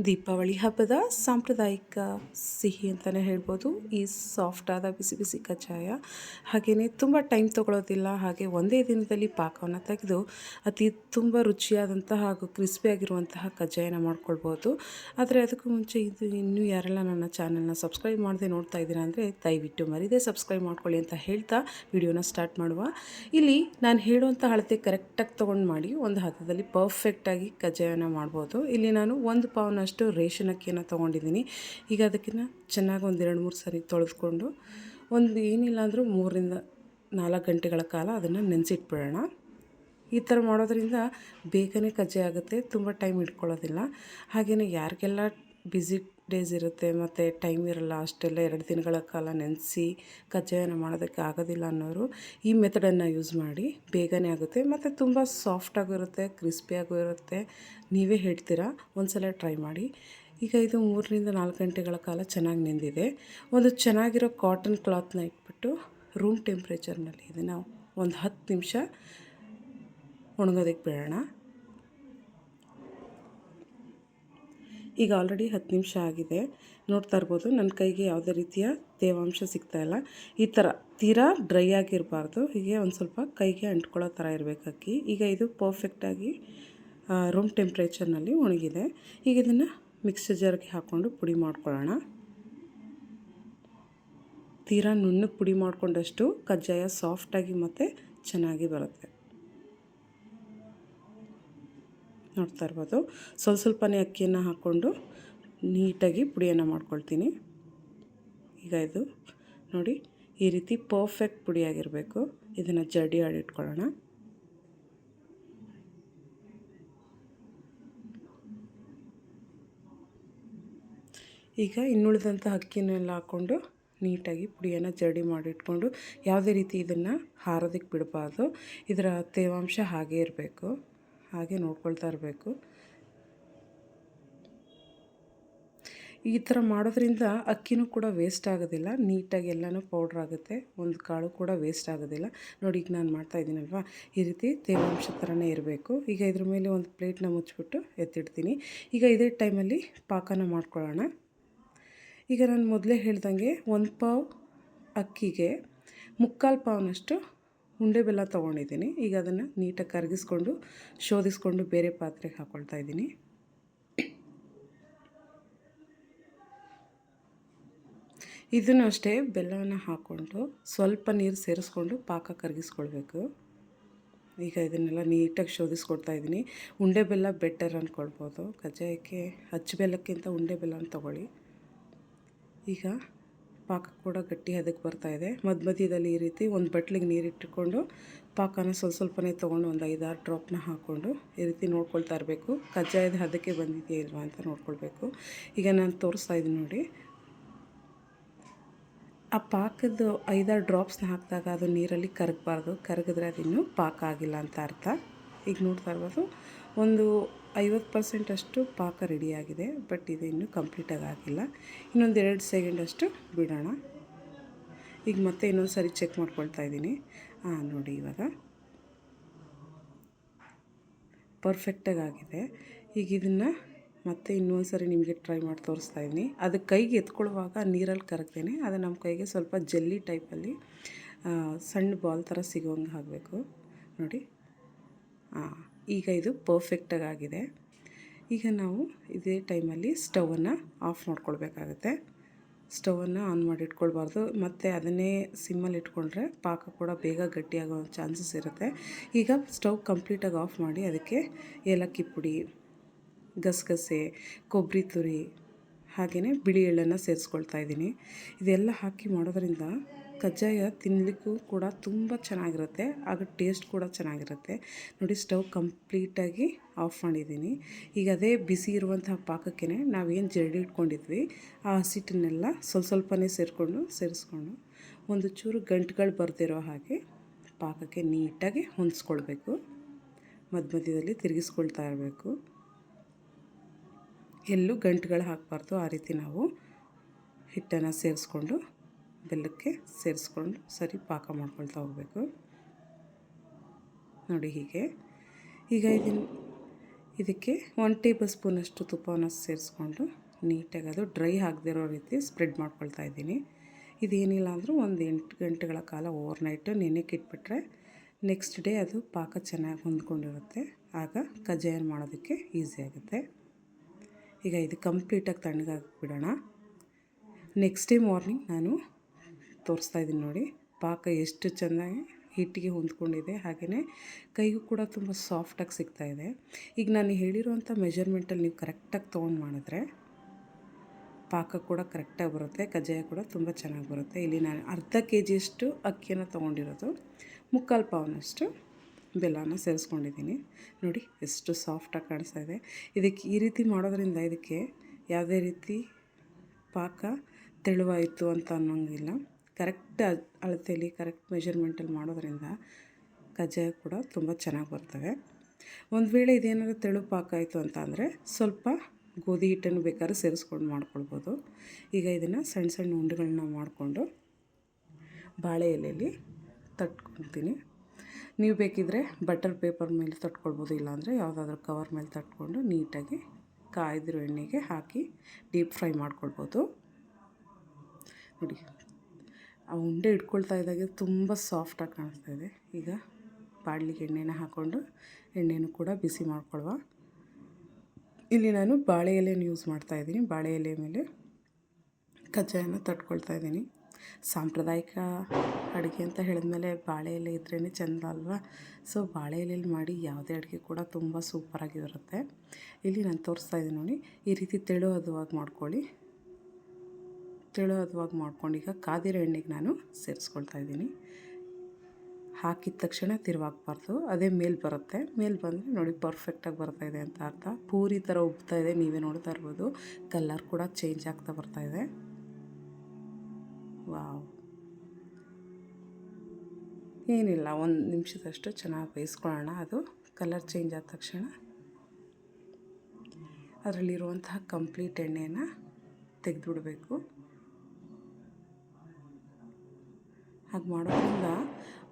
ದೀಪಾವಳಿ ಹಬ್ಬದ ಸಾಂಪ್ರದಾಯಿಕ ಸಿಹಿ ಅಂತಲೇ ಹೇಳ್ಬೋದು ಈ ಸಾಫ್ಟಾದ ಬಿಸಿ ಬಿಸಿ ಕಜ್ಜಾಯ. ಹಾಗೆಯೇ ತುಂಬ ಟೈಮ್ ತೊಗೊಳ್ಳೋದಿಲ್ಲ. ಹಾಗೆ ಒಂದೇ ದಿನದಲ್ಲಿ ಪಾಕವನ್ನು ತೆಗೆದು ಅತಿ ತುಂಬ ರುಚಿಯಾದಂತಹ ಹಾಗೂ ಕ್ರಿಸ್ಪಿಯಾಗಿರುವಂತಹ ಕಜ್ಜಾಯನ ಮಾಡ್ಕೊಳ್ಬೋದು. ಆದರೆ ಅದಕ್ಕೂ ಮುಂಚೆ ಇದು ಇನ್ನೂ ಯಾರೆಲ್ಲ ನನ್ನ ಚಾನಲ್ನ ಸಬ್ಸ್ಕ್ರೈಬ್ ಮಾಡದೆ ನೋಡ್ತಾ ಇದ್ದೀರಾ ಅಂದರೆ ದಯವಿಟ್ಟು ಮರೀದೆ ಸಬ್ಸ್ಕ್ರೈಬ್ ಮಾಡ್ಕೊಳ್ಳಿ ಅಂತ ಹೇಳ್ತಾ ವಿಡಿಯೋನ ಸ್ಟಾರ್ಟ್ ಮಾಡುವ. ಇಲ್ಲಿ ನಾನು ಹೇಳುವಂಥ ಅಳತೆ ಕರೆಕ್ಟಾಗಿ ತೊಗೊಂಡು ಮಾಡಿ ಒಂದು ಹದದಲ್ಲಿ ಪರ್ಫೆಕ್ಟಾಗಿ ಕಜ್ಜಾಯನ ಮಾಡ್ಬೋದು. ಇಲ್ಲಿ ನಾನು 1 ಪಾವ್ನಷ್ಟು ರೇಷನ್ ಅಕ್ಕಿಯನ್ನು ತೊಗೊಂಡಿದ್ದೀನಿ. ಈಗ ಅದಕ್ಕಿಂತ ಚೆನ್ನಾಗಿ ಒಂದು 2-3 ಸರಿ ತೊಳೆದುಕೊಂಡು ಏನಿಲ್ಲ ಅಂದರೂ 3-4 ಗಂಟೆಗಳ ಕಾಲ ಅದನ್ನು ನೆನೆಸಿಟ್ಬಿಡೋಣ. ಈ ಥರ ಮಾಡೋದ್ರಿಂದ ಬೇಗನೆ ಕಜ್ಜಾಯ ಆಗುತ್ತೆ, ತುಂಬ ಟೈಮ್ ಇಟ್ಕೊಳ್ಳೋದಿಲ್ಲ. ಹಾಗೆಯೇ ಯಾರಿಗೆಲ್ಲ ಬ್ಯುಸಿ ಡೇಸ್ ಇರುತ್ತೆ ಮತ್ತು ಟೈಮ್ ಇರೋಲ್ಲ, ಅಷ್ಟೆಲ್ಲ 2 ದಿನಗಳ ಕಾಲ ನೆನೆಸಿ ಕಜ್ಜಾಯನ ಮಾಡೋದಕ್ಕೆ ಆಗೋದಿಲ್ಲ ಅನ್ನೋರು ಈ ಮೆಥಡನ್ನು ಯೂಸ್ ಮಾಡಿ ಬೇಗನೆ ಆಗುತ್ತೆ ಮತ್ತು ತುಂಬ ಸಾಫ್ಟಾಗೂ ಕ್ರಿಸ್ಪಿಯಾಗೂ ಇರುತ್ತೆ. ನೀವೇ ಹೇಳ್ತೀರಾ, ಒಂದು ಸಲ ಟ್ರೈ ಮಾಡಿ. ಈಗ ಇದು 3-4 ಗಂಟೆಗಳ ಕಾಲ ಚೆನ್ನಾಗಿ ನೆಂದಿದೆ. ಒಂದು ಚೆನ್ನಾಗಿರೋ ಕಾಟನ್ ಕ್ಲಾತ್ನ ಇಟ್ಬಿಟ್ಟು ರೂಮ್ ಟೆಂಪ್ರೇಚರ್ನಲ್ಲಿ ಇದನ್ನು ಒಂದು 10 ನಿಮಿಷ ಒಣಗೋದಕ್ಕೆ ಬಿಡೋಣ. ಈಗ ಆಲ್ರೆಡಿ 10 ನಿಮಿಷ ಆಗಿದೆ. ನೋಡ್ತಾ ಇರ್ಬೋದು ನನ್ನ ಕೈಗೆ ಯಾವುದೇ ರೀತಿಯ ತೇವಾಂಶ ಸಿಗ್ತಾಯಿಲ್ಲ. ಈ ಥರ ತೀರಾ ಡ್ರೈ ಆಗಿರಬಾರ್ದು, ಹೀಗೆ ಒಂದು ಸ್ವಲ್ಪ ಕೈಗೆ ಅಂಟ್ಕೊಳ್ಳೋ ಥರ ಇರಬೇಕು ಅಕ್ಕಿ. ಈಗ ಇದು ಪರ್ಫೆಕ್ಟಾಗಿ ರೂಮ್ ಟೆಂಪ್ರೇಚರ್ನಲ್ಲಿ ಒಣಗಿದೆ. ಈಗ ಇದನ್ನು ಮಿಕ್ಸರ್ ಜಾರ್ಗೆ ಹಾಕ್ಕೊಂಡು ಪುಡಿ ಮಾಡ್ಕೊಳ್ಳೋಣ. ತೀರಾ ನುಣ್ಣಗೆ ಪುಡಿ ಮಾಡಿಕೊಂಡಷ್ಟು ಕಜ್ಜಾಯ ಸಾಫ್ಟಾಗಿ ಮತ್ತು ಚೆನ್ನಾಗಿ ಬರುತ್ತೆ. ನೋಡ್ತಾ ಇರ್ಬೋದು, ಸ್ವಲ್ಪನೇ ಅಕ್ಕಿಯನ್ನು ಹಾಕ್ಕೊಂಡು ನೀಟಾಗಿ ಪುಡಿಯನ್ನು ಮಾಡ್ಕೊಳ್ತೀನಿ. ಈಗ ಇದು ನೋಡಿ ಈ ರೀತಿ ಪರ್ಫೆಕ್ಟ್ ಪುಡಿಯಾಗಿರಬೇಕು. ಇದನ್ನು ಜಡಿ ಆಡಿಟ್ಕೊಳ್ಳೋಣ. ಈಗ ಇನ್ನುಳಿದಂಥ ಅಕ್ಕಿನೆಲ್ಲ ಹಾಕ್ಕೊಂಡು ನೀಟಾಗಿ ಪುಡಿಯನ್ನು ಜಡಿ ಮಾಡಿಟ್ಕೊಂಡು ಯಾವುದೇ ರೀತಿ ಇದನ್ನು ಹಾರೋದಕ್ಕೆ ಬಿಡಬಾರ್ದು. ಇದರ ತೇವಾಂಶ ಹಾಗೇ ಇರಬೇಕು, ಹಾಗೆ ನೋಡ್ಕೊಳ್ತಾ ಇರಬೇಕು. ಈ ಥರ ಮಾಡೋದ್ರಿಂದ ಅಕ್ಕಿನೂ ಕೂಡ ವೇಸ್ಟ್ ಆಗೋದಿಲ್ಲ, ನೀಟಾಗಿ ಎಲ್ಲನೂ ಪೌಡ್ರ್ ಆಗುತ್ತೆ, ಒಂದು ಕಾಳು ಕೂಡ ವೇಸ್ಟ್ ಆಗೋದಿಲ್ಲ. ನೋಡಿ ಈಗ ನಾನು ಮಾಡ್ತಾಯಿದ್ದೀನಲ್ವ, ಈ ರೀತಿ ತೇವಾಂಶ ಥರನೇ ಇರಬೇಕು. ಈಗ ಇದ್ರ ಮೇಲೆ ಒಂದು ಪ್ಲೇಟ್ನ ಮುಚ್ಚಿಬಿಟ್ಟು ಎತ್ತಿಡ್ತೀನಿ. ಈಗ ಇದೇ ಟೈಮಲ್ಲಿ ಪಾಕನ ಮಾಡ್ಕೊಳ್ಳೋಣ. ಈಗ ನಾನು ಮೊದಲೇ ಹೇಳ್ದಂಗೆ 1 ಪಾವ್ ಅಕ್ಕಿಗೆ 3/4 ಪಾವ್ನಷ್ಟು ಉಂಡೆ ಬೆಲ್ಲ ತೊಗೊಂಡಿದ್ದೀನಿ. ಈಗ ಅದನ್ನು ನೀಟಾಗಿ ಕರಗಿಸ್ಕೊಂಡು ಶೋಧಿಸ್ಕೊಂಡು ಬೇರೆ ಪಾತ್ರೆಗೆ ಹಾಕ್ಕೊಳ್ತಾ ಇದ್ದೀನಿ. ಇದನ್ನು ಅಷ್ಟೇ ಬೆಲ್ಲವನ್ನು ಹಾಕ್ಕೊಂಡು ಸ್ವಲ್ಪ ನೀರು ಸೇರಿಸ್ಕೊಂಡು ಪಾಕ ಕರಗಿಸ್ಕೊಳ್ಬೇಕು. ಈಗ ಇದನ್ನೆಲ್ಲ ನೀಟಾಗಿ ಶೋಧಿಸ್ಕೊಡ್ತಾ ಇದ್ದೀನಿ. ಉಂಡೆ ಬೆಲ್ಲ ಬೆಟರ್ ಅಂದ್ಕೊಳ್ಬೋದು. ಕಜ್ಜಾಯಕ್ಕೆ ಅಚ್ಚು ಬೆಲ್ಲಕ್ಕಿಂತ ಉಂಡೆ ಬೆಲ್ಲನ ತೊಗೊಳ್ಳಿ. ಈಗ ಪಾಕ ಕೂಡ ಗಟ್ಟಿ ಹದಕ್ಕೆ ಬರ್ತಾಯಿದೆ. ಮಧ್ಯದಲ್ಲಿ ಈ ರೀತಿ ಒಂದು ಬಟ್ಲಿಗೆ ನೀರಿಟ್ಟುಕೊಂಡು ಪಾಕನ ಸ್ವಲ್ಪನೇ ತೊಗೊಂಡು ಒಂದು 5-6 ಡ್ರಾಪ್ನ ಹಾಕ್ಕೊಂಡು ಈ ರೀತಿ ನೋಡ್ಕೊಳ್ತಾ ಇರಬೇಕು. ಕಜ್ಜಾಯದ ಹದಕ್ಕೆ ಬಂದಿದೆಯಾ ಇಲ್ವಾ ಅಂತ ನೋಡ್ಕೊಳ್ಬೇಕು. ಈಗ ನಾನು ತೋರಿಸ್ತಾ ಇದ್ದೀನಿ ನೋಡಿ, ಆ ಪಾಕದ 5-6 ಡ್ರಾಪ್ಸ್ನ ಹಾಕಿದಾಗ ಅದು ನೀರಲ್ಲಿ ಕರಗಬಾರ್ದು. ಕರಗಿದ್ರೆ ಅದು ಇನ್ನೂ ಪಾಕ ಆಗಿಲ್ಲ ಅಂತ ಅರ್ಥ. ಈಗ ನೋಡ್ತಾ ಇರ್ಬೋದು, ಒಂದು 50% ಅಷ್ಟು ಪಾಕ ರೆಡಿಯಾಗಿದೆ. ಬಟ್ ಇದು ಇನ್ನೂ ಕಂಪ್ಲೀಟಾಗಿ ಆಗಿಲ್ಲ. ಇನ್ನೊಂದು 2 ಸೆಕೆಂಡಷ್ಟು ಬಿಡೋಣ. ಈಗ ಮತ್ತೆ ಇನ್ನೊಂದು ಸರಿ ಚೆಕ್ ಮಾಡ್ಕೊಳ್ತಾ ಇದ್ದೀನಿ. ನೋಡಿ ಇವಾಗ ಪರ್ಫೆಕ್ಟಾಗಿ ಆಗಿದೆ. ಈಗ ಇದನ್ನು ಮತ್ತೆ ಇನ್ನೊಂದು ಸರಿ ನಿಮಗೆ ಟ್ರೈ ಮಾಡಿ ತೋರಿಸ್ತಾ ಇದ್ದೀನಿ. ಅದು ಕೈಗೆ ಎತ್ಕೊಳ್ಳುವಾಗ ನೀರಲ್ಲಿ ಕರಗ್ತೇನೆ ಅದು ನಮ್ಮ ಕೈಗೆ ಸ್ವಲ್ಪ ಜೆಲ್ಲಿ ಟೈಪಲ್ಲಿ ಸಣ್ಣ ಬಾಲ್ ಥರ ಸಿಗೋಂಗೆ ಆಗಬೇಕು ನೋಡಿ. ಈಗ ಇದು ಪರ್ಫೆಕ್ಟಾಗಿ ಆಗಿದೆ. ಈಗ ನಾವು ಇದೇ ಟೈಮಲ್ಲಿ ಸ್ಟವನ್ನು ಆಫ್ ಮಾಡ್ಕೊಳ್ಬೇಕಾಗತ್ತೆ. ಸ್ಟವನ್ನು ಆನ್ ಮಾಡಿ ಇಟ್ಕೊಳ್ಬಾರ್ದು, ಮತ್ತು ಅದನ್ನೇ ಸಿಮ್ಮಲ್ಲಿ ಇಟ್ಕೊಂಡ್ರೆ ಪಾಕ ಕೂಡ ಬೇಗ ಗಟ್ಟಿಯಾಗೋ ಚಾನ್ಸಸ್ ಇರುತ್ತೆ. ಈಗ ಸ್ಟವ್ ಕಂಪ್ಲೀಟಾಗಿ ಆಫ್ ಮಾಡಿ ಅದಕ್ಕೆ ಏಲಕ್ಕಿ ಪುಡಿ, ಗಸಗಸೆ, ಕೊಬ್ಬರಿ ತುರಿ, ಹಾಗೆಯೇ ಬಿಳಿ ಎಳ್ಳನ್ನು ಸೇರಿಸ್ಕೊಳ್ತಾ ಇದ್ದೀನಿ. ಇದೆಲ್ಲ ಹಾಕಿ ಮಾಡೋದ್ರಿಂದ ಕಜ್ಜಾಯ ತಿನ್ನಲಿಕ್ಕೂ ಕೂಡ ತುಂಬ ಚೆನ್ನಾಗಿರುತ್ತೆ, ಆಗ ಟೇಸ್ಟ್ ಕೂಡ ಚೆನ್ನಾಗಿರುತ್ತೆ. ನೋಡಿ ಸ್ಟವ್ ಕಂಪ್ಲೀಟಾಗಿ ಆಫ್ ಮಾಡಿದ್ದೀನಿ. ಈಗ ಅದೇ ಬಿಸಿ ಇರುವಂತಹ ಪಾಕಕ್ಕೆ ನಾವೇನು ಜರಡಿ ಇಟ್ಕೊಂಡಿದ್ವಿ ಆ ಹಸಿಟ್ಟನ್ನೆಲ್ಲ ಸ್ವಲ್ಪನೇ ಸೇರಿಸ್ಕೊಂಡು ಒಂದು ಚೂರು ಗಂಟುಗಳು ಬರ್ದಿರೋ ಹಾಗೆ ಪಾಕಕ್ಕೆ ನೀಟಾಗಿ ಹೊಂದಿಸ್ಕೊಳ್ಬೇಕು. ಮಧ್ಯದಲ್ಲಿ ತಿರುಗಿಸ್ಕೊಳ್ತಾ ಇರಬೇಕು, ಎಲ್ಲೂ ಗಂಟುಗಳು ಹಾಕಬಾರ್ದು. ಆ ರೀತಿ ನಾವು ಹಿಟ್ಟನ್ನು ಸೇರಿಸ್ಕೊಂಡು ಬೆಲ್ಲಕ್ಕೆ ಸೇರಿಸ್ಕೊಂಡು ಸರಿ ಪಾಕ ಮಾಡ್ಕೊಳ್ತಾ ಹೋಗಬೇಕು ನೋಡಿ ಹೀಗೆ. ಈಗ ಇದಕ್ಕೆ 1 ಟೇಬಲ್ ಸ್ಪೂನಷ್ಟು ತುಪ್ಪವನ್ನು ಸೇರಿಸ್ಕೊಂಡು ನೀಟಾಗಿ ಅದು ಡ್ರೈ ಆಗದಿರೋ ರೀತಿ ಸ್ಪ್ರೆಡ್ ಮಾಡ್ಕೊಳ್ತಾ ಇದ್ದೀನಿ. ಇದೇನಿಲ್ಲ ಅಂದರೂ ಒಂದು 8 ಗಂಟೆಗಳ ಕಾಲ ಓವರ್ನೈಟು ನೆನೆಕ್ಕೆ ಇಟ್ಬಿಟ್ರೆ ನೆಕ್ಸ್ಟ್ ಡೇ ಅದು ಪಾಕ ಚೆನ್ನಾಗಿ ಹೊಂದ್ಕೊಂಡಿರುತ್ತೆ. ಆಗ ಕಜ್ಜಾಯ ಮಾಡೋದಕ್ಕೆ ಈಸಿ ಆಗುತ್ತೆ. ಈಗ ಇದು ಕಂಪ್ಲೀಟಾಗಿ ತಣ್ಣಗಾಗಿಬಿಡೋಣ. ನೆಕ್ಸ್ಟ್ ಡೇ ಮಾರ್ನಿಂಗ್ ನಾನು ತೋರಿಸ್ತಾ ಇದ್ದೀನಿ ನೋಡಿ, ಪಾಕ ಎಷ್ಟು ಚೆನ್ನಾಗಿ ಹಿಟ್ಟಿಗೆ ಹೊಂದ್ಕೊಂಡಿದೆ, ಹಾಗೆಯೇ ಕೈಗೂ ಕೂಡ ತುಂಬ ಸಾಫ್ಟಾಗಿ ಸಿಗ್ತಾಯಿದೆ. ಈಗ ನಾನು ಹೇಳಿರೋವಂಥ ಮೆಜರ್ಮೆಂಟಲ್ಲಿ ನೀವು ಕರೆಕ್ಟಾಗಿ ತೊಗೊಂಡು ಮಾಡಿದ್ರೆ ಪಾಕ ಕೂಡ ಕರೆಕ್ಟಾಗಿ ಬರುತ್ತೆ, ಕಜ್ಜಾಯ ಕೂಡ ತುಂಬ ಚೆನ್ನಾಗಿ ಬರುತ್ತೆ. ಇಲ್ಲಿ ನಾನು ಅರ್ಧ ಕೆಜಿಯಷ್ಟು ಅಕ್ಕಿಯನ್ನು ತೊಗೊಂಡಿರೋದು, 3/4 ಪಾವನಷ್ಟು ಬೆಲ್ಲನ ಸೇರಿಸ್ಕೊಂಡಿದ್ದೀನಿ. ನೋಡಿ ಎಷ್ಟು ಸಾಫ್ಟಾಗಿ ಕಾಣಿಸ್ತಾ ಇದೆ. ಇದಕ್ಕೆ ಈ ರೀತಿ ಮಾಡೋದ್ರಿಂದ ಇದಕ್ಕೆ ಯಾವುದೇ ರೀತಿ ಪಾಕ ತೆಳುವಾಯಿತು ಅಂತ ಅನ್ನೋಂಗಿಲ್ಲ. ಕರೆಕ್ಟ್ ಅಳತೆಯಲ್ಲಿ ಕರೆಕ್ಟ್ ಮೆಜರ್ಮೆಂಟಲ್ಲಿ ಮಾಡೋದ್ರಿಂದ ಕಜ್ಜಾಯ ಕೂಡ ತುಂಬ ಚೆನ್ನಾಗಿ ಬರ್ತವೆ. ಒಂದು ವೇಳೆ ಇದೇನಾದರೂ ತೆಳು ಪಾಕ ಆಯಿತು ಅಂತ ಅಂದರೆ ಸ್ವಲ್ಪ ಗೋಧಿ ಹಿಟ್ಟನ್ನು ಬೇಕಾದ್ರೆ ಸೇರಿಸ್ಕೊಂಡು ಮಾಡ್ಕೊಳ್ಬೋದು. ಈಗ ಇದನ್ನು ಸಣ್ಣ ಸಣ್ಣ ಉಂಡೆಗಳನ್ನ ಮಾಡಿಕೊಂಡು ಬಾಳೆ ಎಲೆಯಲ್ಲಿ ತಟ್ಕೊಳ್ತೀನಿ. ನೀವು ಬೇಕಿದ್ದರೆ ಬಟರ್ ಪೇಪರ್ ಮೇಲೆ ತಟ್ಕೊಳ್ಬೋದು, ಇಲ್ಲಾಂದರೆ ಯಾವುದಾದ್ರೂ ಕವರ್ ಮೇಲೆ ತಟ್ಕೊಂಡು ನೀಟಾಗಿ ಕಾಯ್ದಿರೋ ಎಣ್ಣೆಗೆ ಹಾಕಿ ಡೀಪ್ ಫ್ರೈ ಮಾಡ್ಕೊಳ್ಬೋದು. ನೋಡಿ ಆ ಉಂಡೆ ಇಟ್ಕೊಳ್ತಾ ಇದ್ದಾಗೆ ತುಂಬ ಸಾಫ್ಟಾಗಿ ಕಾಣಿಸ್ತಾ ಇದೆ. ಈಗ ಬಾಣಲಿಗೆ ಎಣ್ಣೆನ ಹಾಕ್ಕೊಂಡು ಎಣ್ಣೆನೂ ಕೂಡ ಬಿಸಿ ಮಾಡ್ಕೊಳ್ಳುವ. ಇಲ್ಲಿ ನಾನು ಬಾಳೆ ಎಲೆಯನ್ನು ಯೂಸ್ ಮಾಡ್ತಾಯಿದ್ದೀನಿ. ಬಾಳೆ ಎಲೆ ಮೇಲೆ ಕಜ್ಜಾಯನ ತಟ್ಕೊಳ್ತಾ ಇದ್ದೀನಿ. ಸಾಂಪ್ರದಾಯಿಕ ಅಡುಗೆ ಅಂತ ಹೇಳಿದ್ಮೇಲೆ ಬಾಳೆ ಎಲೆ ಇದ್ರೇ ಚೆಂದ ಅಲ್ವಾ. ಸೊ ಬಾಳೆ ಎಲೆಯಲ್ಲಿ ಮಾಡಿ ಯಾವುದೇ ಅಡುಗೆ ಕೂಡ ತುಂಬ ಸೂಪರಾಗಿ ಬರುತ್ತೆ. ಇಲ್ಲಿ ನಾನು ತೋರಿಸ್ತಾ ಇದ್ದೀನಿ ನೋಡಿ, ಈ ರೀತಿ ತೆಳು ಹದವಾಗಿ ಮಾಡ್ಕೊಳ್ಳಿ. ತೆಳು ಹದವಾಗಿ ಮಾಡ್ಕೊಂಡು ಈಗ ಕಾದಿರೋ ಎಣ್ಣೆಗೆ ನಾನು ಸೇರಿಸ್ಕೊಳ್ತಾ ಇದ್ದೀನಿ. ಹಾಕಿದ ತಕ್ಷಣ ತಿರುವಾಗಬಾರ್ದು, ಅದೇ ಮೇಲೆ ಬರುತ್ತೆ. ಮೇಲೆ ಬಂದರೆ ನೋಡಿ ಪರ್ಫೆಕ್ಟಾಗಿ ಬರ್ತಾಯಿದೆ ಅಂತ ಅರ್ಥ. ಪೂರಿ ಥರ ಉಬ್ತಾ ಇದೆ, ನೀವೇ ನೋಡ್ತಾ ಇರ್ಬೋದು. ಕಲರ್ ಕೂಡ ಚೇಂಜ್ ಆಗ್ತಾ ಬರ್ತಾಯಿದೆ. ವಾವ್, ಏನಿಲ್ಲ, 1 ನಿಮಿಷದಷ್ಟು ಚೆನ್ನಾಗಿ ಬೇಯಿಸ್ಕೊಳ್ಳೋಣ. ಅದು ಕಲರ್ ಚೇಂಜ್ ಆದ ತಕ್ಷಣ ಅದರಲ್ಲಿರುವಂತಹ ಕಂಪ್ಲೀಟ್ ಎಣ್ಣೆಯನ್ನು ತೆಗೆದುಬಿಡಬೇಕು. ಹಾಗೆ ಮಾಡೋದ್ರಿಂದ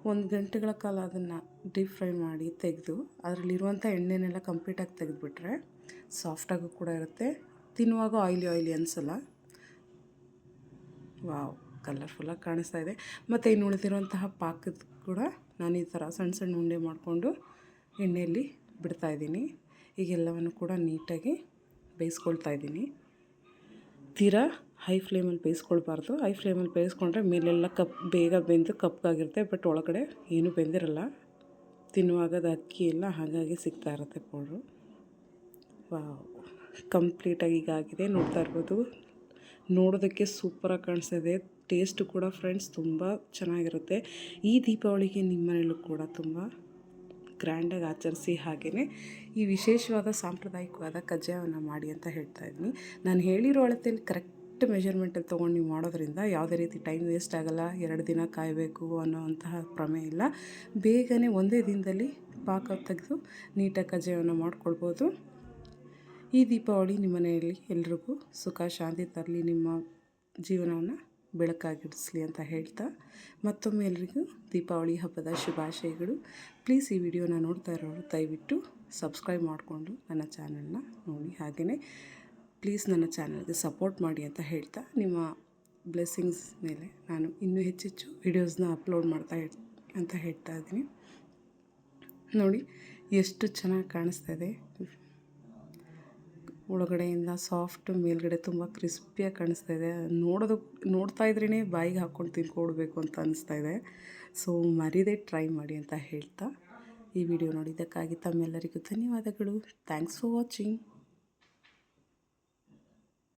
1 ಗಂಟೆಗಳ ಕಾಲ ಅದನ್ನು ಡೀಪ್ ಫ್ರೈ ಮಾಡಿ ತೆಗೆದು ಅದರಲ್ಲಿರುವಂಥ ಎಣ್ಣೆನೆಲ್ಲ ಕಂಪ್ಲೀಟಾಗಿ ತೆಗೆದುಬಿಟ್ರೆ ಸಾಫ್ಟಾಗೂ ಕೂಡ ಇರುತ್ತೆ, ತಿನ್ನುವಾಗ ಆಯಿಲಿ ಅನಿಸಲ್ಲ. ವಾವ್, ಕಲರ್ಫುಲ್ಲಾಗಿ ಕಾಣಿಸ್ತಾ ಇದೆ. ಮತ್ತು ಇನ್ನು ಉಳಿದಿರುವಂತಹ ಪಾಕದ ಕೂಡ ನಾನು ಈ ಥರ ಸಣ್ಣ ಸಣ್ಣ ಉಂಡೆ ಮಾಡಿಕೊಂಡು ಎಣ್ಣೆಯಲ್ಲಿ ಬಿಡ್ತಾಯಿದ್ದೀನಿ. ಈಗೆಲ್ಲವನ್ನು ಕೂಡ ನೀಟಾಗಿ ಬೇಯಿಸ್ಕೊಳ್ತಾ ಇದ್ದೀನಿ. ತೀರಾ ಹೈ ಫ್ಲೇಮಲ್ಲಿ ಬೇಯಿಸ್ಕೊಳ್ಬಾರ್ದು. ಹೈ ಫ್ಲೇಮಲ್ಲಿ ಬೇಯಿಸ್ಕೊಂಡ್ರೆ ಮೇಲೆಲ್ಲ ಬೇಗ ಬೆಂದು ಕಪ್ಪಗಾಗಿರುತ್ತೆ, ಬಟ್ ಒಳಗಡೆ ಏನೂ ಬೆಂದಿರಲ್ಲ. ತಿನ್ನುವಾಗ ಅದು ಅಕ್ಕಿ ಎಲ್ಲ ಹಾಗಾಗಿ ಸಿಗ್ತಾ ಇರುತ್ತೆ ಪೌಡ್ರು. ವಾವ್, ಕಂಪ್ಲೀಟಾಗಿ ಈಗ ಆಗಿದೆ, ನೋಡ್ತಾ ಇರ್ಬೋದು. ನೋಡೋದಕ್ಕೆ ಸೂಪರಾಗಿ ಕಾಣಿಸ್ತಿದೆ. ಟೇಸ್ಟು ಕೂಡ ಫ್ರೆಂಡ್ಸ್ ತುಂಬ ಚೆನ್ನಾಗಿರುತ್ತೆ. ಈ ದೀಪಾವಳಿಗೆ ನಿಮ್ಮ ಮನೆಯಲ್ಲೂ ಕೂಡ ತುಂಬ ಗ್ರ್ಯಾಂಡಾಗಿ ಆಚರಿಸಿ, ಹಾಗೆಯೇ ಈ ವಿಶೇಷವಾದ ಸಾಂಪ್ರದಾಯಿಕವಾದ ಕಜ್ಜಾಯವನ್ನು ಮಾಡಿ ಅಂತ ಹೇಳ್ತಾ ಇದ್ದೀನಿ. ನಾನು ಹೇಳಿರೋ ಅಳತೆಯಲ್ಲಿ ಕರೆಕ್ಟ್ ಮೆಜರ್ಮೆಂಟಲ್ಲಿ ತೊಗೊಂಡು ನೀವು ಮಾಡೋದ್ರಿಂದ ಯಾವುದೇ ರೀತಿ ಟೈಮ್ ವೇಸ್ಟ್ ಆಗೋಲ್ಲ. 2 ದಿನ ಕಾಯಬೇಕು ಅನ್ನೋವಂತಹ ಪ್ರಮೇಯ ಇಲ್ಲ. ಬೇಗನೆ ಒಂದೇ ದಿನದಲ್ಲಿ ಪಾಕ ತೆಗೆದು ನೀಟಾಗಿ ಕಜ್ಜಾಯವನ್ನು ಮಾಡ್ಕೊಳ್ಬೋದು. ಈ ದೀಪಾವಳಿ ನಿಮ್ಮ ಮನೆಯಲ್ಲಿ ಎಲ್ರಿಗೂ ಸುಖ ಶಾಂತಿ ತರಲಿ, ನಿಮ್ಮ ಜೀವನವನ್ನು ಬೆಳಕಾಗಿಡಿಸಲಿ ಅಂತ ಹೇಳ್ತಾ ಮತ್ತೊಮ್ಮೆ ಎಲ್ರಿಗೂ ದೀಪಾವಳಿ ಹಬ್ಬದ ಶುಭಾಶಯಗಳು. ಪ್ಲೀಸ್ ಈ ವಿಡಿಯೋನ ನೋಡ್ತಾ ಇರೋರು ದಯವಿಟ್ಟು ಸಬ್ಸ್ಕ್ರೈಬ್ ಮಾಡಿಕೊಂಡು ನನ್ನ ಚಾನಲ್ನ ನೋಡಿ, ಹಾಗೆಯೇ ಪ್ಲೀಸ್ ನನ್ನ ಚಾನಲ್ಗೆ ಸಪೋರ್ಟ್ ಮಾಡಿ ಅಂತ ಹೇಳ್ತಾ, ನಿಮ್ಮ ಬ್ಲೆಸ್ಸಿಂಗ್ಸ್ ಮೇಲೆ ನಾನು ಇನ್ನೂ ಹೆಚ್ಚೆಚ್ಚು ವಿಡಿಯೋಸ್ನ ಅಪ್ಲೋಡ್ ಅಂತ ಹೇಳ್ತಾ ಇದ್ದೀನಿ. ನೋಡಿ ಎಷ್ಟು ಚೆನ್ನಾಗಿ ಕಾಣಿಸ್ತಾ ಇದೆ. ಒಳಗಡೆಯಿಂದ ಸಾಫ್ಟ್, ಮೇಲ್ಗಡೆ ತುಂಬ ಕ್ರಿಸ್ಪಿಯಾಗಿ ಕಾಣಿಸ್ತಾ ಇದೆ. ನೋಡ್ತಾ ಇದ್ರೇ ಬಾಯಿಗೆ ಹಾಕ್ಕೊಂಡು ತಿನ್ಕೊಡ್ಬೇಕು ಅಂತ ಅನಿಸ್ತಾ ಇದೆ. ಸೊ ಮರೀದೆ ಟ್ರೈ ಮಾಡಿ ಅಂತ ಹೇಳ್ತಾ ಈ ವಿಡಿಯೋ ನೋಡಿದ್ದಕ್ಕಾಗಿ ತಮ್ಮೆಲ್ಲರಿಗೂ ಧನ್ಯವಾದಗಳು. Thanks for watching.